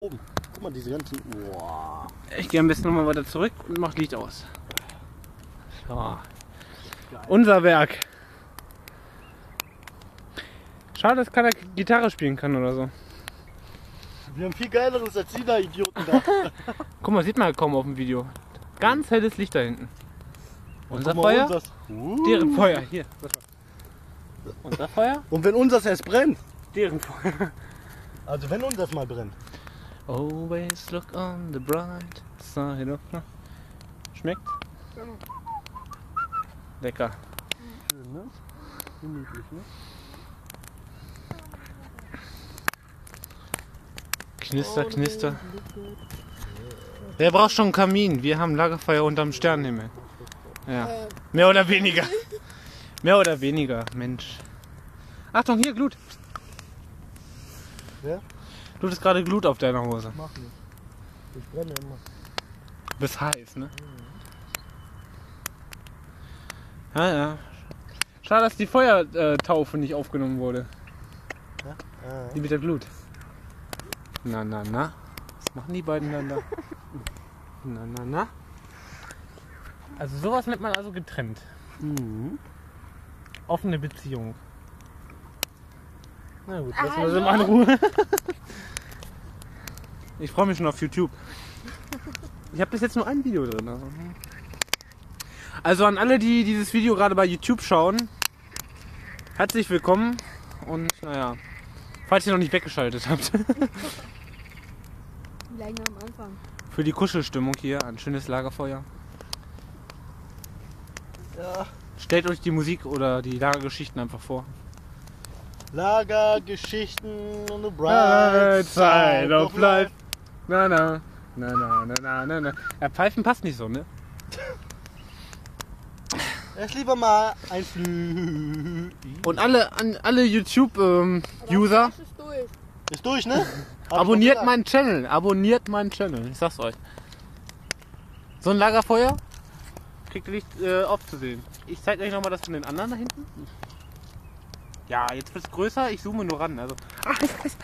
Oben. Guck mal, diese ganzen. Wow. Ich gehe am besten nochmal weiter zurück und mach Licht aus. So. Unser Werk. Schade, dass keiner Gitarre spielen kann oder so. Wir haben viel geileres als die da Idioten da. Guck mal, sieht man ja kaum auf dem Video. Ganz helles Licht da hinten. Unser Guck mal, Feuer, unseres. deren Feuer. Hier. Unser Feuer, Und wenn unseres erst brennt. deren Feuer. Also wenn unseres mal brennt. Always look on the bright side of the... Schmeckt? Lecker. Schön, ne? Gemütlich, ne? Knister, knister. Wer braucht schon einen Kamin? Wir haben Lagerfeuer unterm Sternenhimmel. Ja. Mehr oder weniger. Mehr oder weniger, Mensch. Achtung, hier, Glut. Ja? Glut ist gerade Glut auf deiner Hose. Mach nicht. Ich brenne immer. Bis heiß, ne? Ja, ja. Schade, dass die Feuertaufe nicht aufgenommen wurde. Ja? Die mit der Glut. Na, na, na. Was machen die beiden dann da? Na, na, na. Also sowas nennt man also getrennt. Mhm. Offene Beziehung. Na gut, lassen wir sie mal in Ruhe. Ich freue mich schon auf YouTube. Ich habe bis jetzt nur ein Video drin. Also an alle, die dieses Video gerade bei YouTube schauen, herzlich willkommen und naja, falls ihr noch nicht weggeschaltet habt. Länger am Anfang. Für die Kuschelstimmung hier ein schönes Lagerfeuer. Ja. Stellt euch die Musik oder die Lagergeschichten einfach vor. Lagergeschichten on the bright side of life. Na na, na na na na na na. Ja, Pfeifen passt nicht so, ne? Erst lieber mal ein Flü. Und alle YouTube-User, Das ist durch. Ist durch, ne? Hab abonniert ich doch meinen Channel. Abonniert meinen Channel. Ich sag's euch. So ein Lagerfeuer kriegt ihr nicht oft zu sehen. Ich zeig euch nochmal das von den anderen da hinten. Ja, jetzt wird's größer. Ich zoome nur ran. Also. Ach, heiß.